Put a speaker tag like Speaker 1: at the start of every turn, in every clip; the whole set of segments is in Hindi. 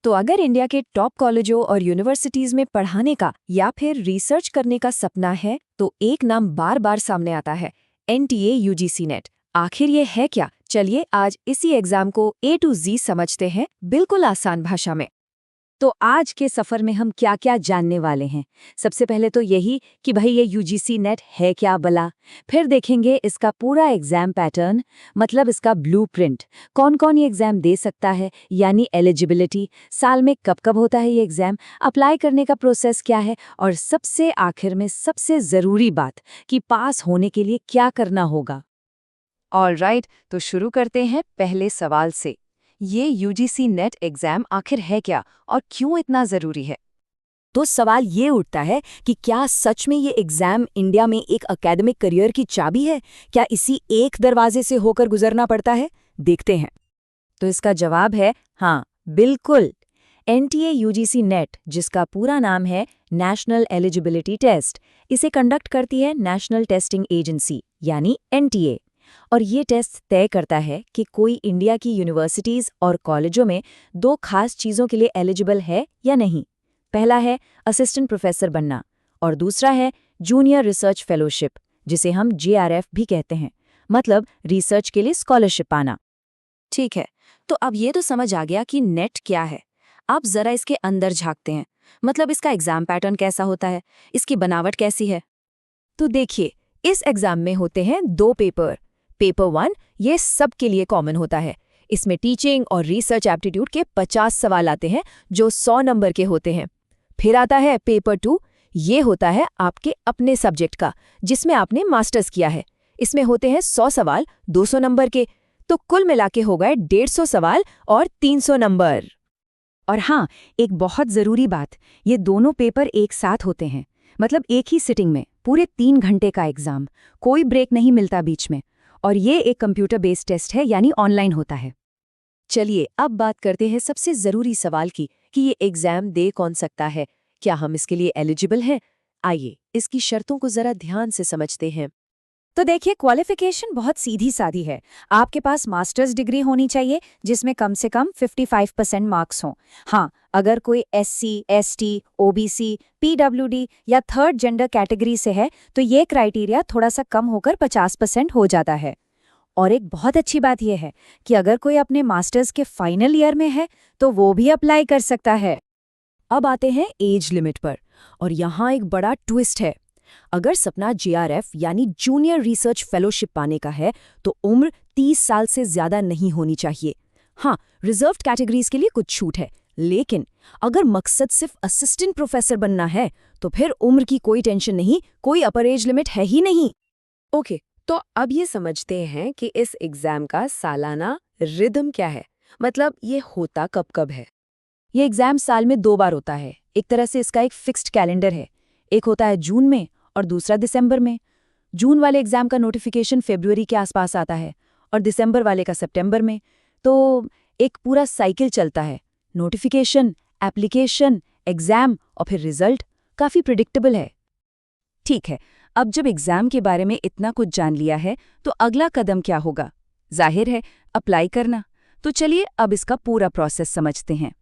Speaker 1: तो अगर इंडिया के टॉप कॉलेजों और यूनिवर्सिटीज में पढ़ाने का या फिर रिसर्च करने का सपना है तो एक नाम बार बार सामने आता है, एनटीए यूजीसी नेट। आखिर ये है क्या? चलिए आज इसी एग्जाम को A to Z समझते हैं, बिल्कुल आसान भाषा में।
Speaker 2: तो आज के सफर में हम क्या क्या जानने वाले हैं। सबसे पहले तो यही कि भाई ये यूजीसी नेट है क्या भला। फिर देखेंगे इसका पूरा एग्जाम पैटर्न, मतलब इसका ब्लूप्रिंट, कौन कौन ये एग्जाम दे सकता है, यानी एलिजिबिलिटी, साल में कब कब होता है ये एग्जाम, अप्लाई करने का प्रोसेस क्या है, और सबसे आखिर में सबसे ज़रूरी बात कि पास होने के लिए क्या करना होगा।
Speaker 1: ऑलराइट, तो शुरू करते हैं पहले सवाल से। ये यूजीसी नेट एग्जाम आखिर है क्या और क्यों इतना ज़रूरी है?
Speaker 2: तो सवाल ये उठता है कि क्या सच में ये एग्जाम इंडिया में एक एकेडमिक करियर की चाबी है? क्या इसी एक दरवाजे से होकर गुजरना पड़ता है? देखते हैं।
Speaker 1: तो इसका जवाब है हाँ, बिल्कुल। एनटीए यूजीसी नेट, जिसका पूरा नाम है नेशनल एलिजिबिलिटी टेस्ट, इसे कंडक्ट करती है नेशनल टेस्टिंग एजेंसी यानी एनटीए। और ये टेस्ट तय करता है कि कोई इंडिया की यूनिवर्सिटीज़ और कॉलेजों में दो खास चीज़ों के लिए एलिजिबल है या नहीं। पहला है असिस्टेंट प्रोफेसर बनना और दूसरा है जूनियर रिसर्च फेलोशिप, जिसे हम JRF भी कहते हैं, मतलब रिसर्च के लिए स्कॉलरशिप पाना। ठीक है, तो अब ये तो समझ आ गया कि नेट क्या है। आप ज़रा इसके अंदर झांकते हैं, मतलब इसका एग्जाम पैटर्न कैसा होता है, इसकी बनावट कैसी है। तो देखिए, इस एग्जाम में होते हैं दो पेपर। पेपर 1 ये सब के लिए कॉमन होता है। इसमें टीचिंग और रिसर्च एप्टीट्यूड के 50 सवाल आते हैं जो 100 नंबर के होते हैं। फिर आता है पेपर 2, ये होता है आपके अपने सब्जेक्ट का, जिसमें आपने मास्टर्स किया है। इसमें होते हैं 100 सवाल 200 नंबर के, तो कुल मिला के हो गए 150 सवाल और 300 नंबर।
Speaker 2: और हाँ, एक बहुत ज़रूरी बात, ये दोनों पेपर एक साथ होते हैं, मतलब एक ही सिटिंग में पूरे 3 घंटे का एग्जाम, कोई ब्रेक नहीं मिलता बीच में। और ये एक कंप्यूटर बेस्ड टेस्ट है, यानी ऑनलाइन होता है।
Speaker 1: चलिए अब बात करते हैं सबसे ज़रूरी सवाल की कि ये एग्ज़ाम दे कौन सकता है, क्या हम इसके लिए एलिजिबल हैं? आइए इसकी शर्तों को ज़रा ध्यान से समझते हैं।
Speaker 2: तो देखिए, क्वालिफिकेशन बहुत सीधी सादी है। आपके पास मास्टर्स डिग्री होनी चाहिए जिसमें कम से कम 55% मार्क्स हों। हाँ, अगर कोई SC, ST, OBC, PWD या थर्ड जेंडर कैटेगरी से है तो ये क्राइटेरिया थोड़ा सा कम होकर 50% हो जाता है। और एक बहुत अच्छी बात यह है कि अगर कोई अपने मास्टर्स के फाइनल ईयर में है तो वो भी अप्लाई कर सकता है।
Speaker 1: अब आते हैं एज लिमिट पर, और यहाँ एक बड़ा ट्विस्ट है। अगर सपना JRF यानी जूनियर रिसर्च फेलोशिप पाने का है तो उम्र 30 साल से ज्यादा नहीं होनी चाहिए। हाँ, रिजर्व्ड कैटेगरीज के लिए कुछ छूट है, लेकिन अगर मकसद सिर्फ असिस्टेंट प्रोफेसर बनना है तो फिर उम्र की कोई टेंशन नहीं, कोई अपर एज लिमिट है ही नहीं। ओके, तो अब ये समझते हैं कि इस एग्जाम का सालाना रिदम क्या है, मतलब ये होता कब कब है। ये एग्जाम साल में 2 बार होता है। एक तरह से इसका एक फिक्स्ड कैलेंडर है। एक होता है जून में और दूसरा दिसंबर में। जून वाले एग्जाम का नोटिफिकेशन फरवरी के आसपास आता है और दिसंबर वाले का सितंबर में। तो एक पूरा साइकिल चलता है, नोटिफिकेशन, एप्लीकेशन, एग्जाम और फिर रिजल्ट। काफ़ी प्रिडिक्टेबल है। ठीक है, अब जब एग्जाम के बारे में इतना कुछ जान लिया है तो अगला कदम क्या होगा? जाहिर है, अप्लाई करना। तो चलिए अब इसका पूरा प्रोसेस समझते हैं।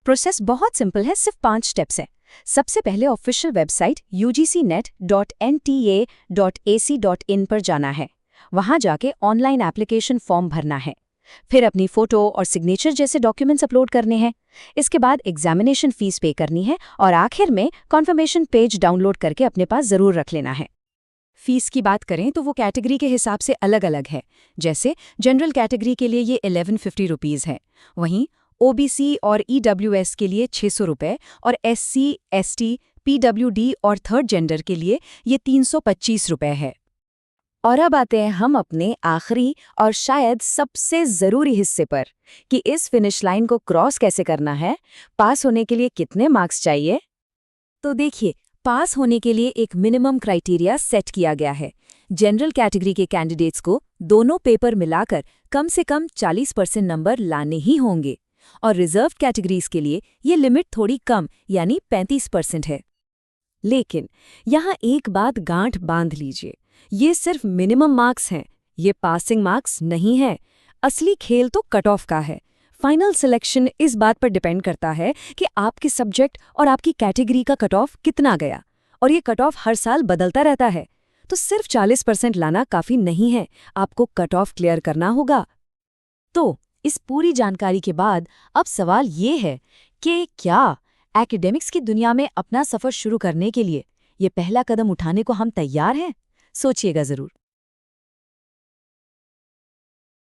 Speaker 1: प्रोसेस बहुत सिंपल है, सिर्फ 5 स्टेप्स हैं। सबसे पहले ऑफिशियल वेबसाइट ugcnet.nta.ac.in पर जाना है। वहां जाके ऑनलाइन एप्लीकेशन फॉर्म भरना है। फिर अपनी फोटो और सिग्नेचर जैसे डॉक्यूमेंट्स अपलोड करने हैं। इसके बाद एग्जामिनेशन फीस पे करनी है और आखिर में कॉन्फर्मेशन पेज डाउनलोड करके अपने पास ज़रूर रख लेना है। फीस की बात करें तो वो कैटेगरी के हिसाब से अलग अलग है। जैसे जनरल कैटेगरी के लिए ये 1150 रुपीज़ है, वहीं OBC और EWS के लिए 600 रुपये और SC, ST, PWD और थर्ड जेंडर के लिए ये 325 रुपये है। और अब आते हैं हम अपने आखिरी और शायद सबसे ज़रूरी हिस्से पर कि इस फिनिश लाइन को क्रॉस कैसे करना है, पास होने के लिए कितने मार्क्स चाहिए। तो देखिए, पास होने के लिए एक मिनिमम क्राइटेरिया सेट किया गया है। जनरल कैटेगरी के कैंडिडेट्स को दोनों पेपर मिलाकर कम से कम 40% नंबर लाने ही होंगे और रिजर्व कैटेगरीज के लिए ये लिमिट थोड़ी कम यानी 35% है। लेकिन यहाँ एक बात गांठ बांध लीजिए, ये सिर्फ मिनिमम मार्क्स हैं, ये पासिंग मार्क्स नहीं है। असली खेल तो कट ऑफ का है। फाइनल सिलेक्शन इस बात पर डिपेंड करता है कि आपके सब्जेक्ट और आपकी कैटेगरी का कट ऑफ कितना गया, और ये कट ऑफ हर साल बदलता रहता है। तो सिर्फ 40% लाना काफी नहीं है, आपको कट ऑफ क्लियर करना होगा।
Speaker 2: तो इस पूरी जानकारी के बाद अब सवाल ये है कि क्या एकेडमिक्स की दुनिया में अपना सफर शुरू करने के लिए ये पहला कदम उठाने को हम तैयार हैं? सोचिएगा जरूर।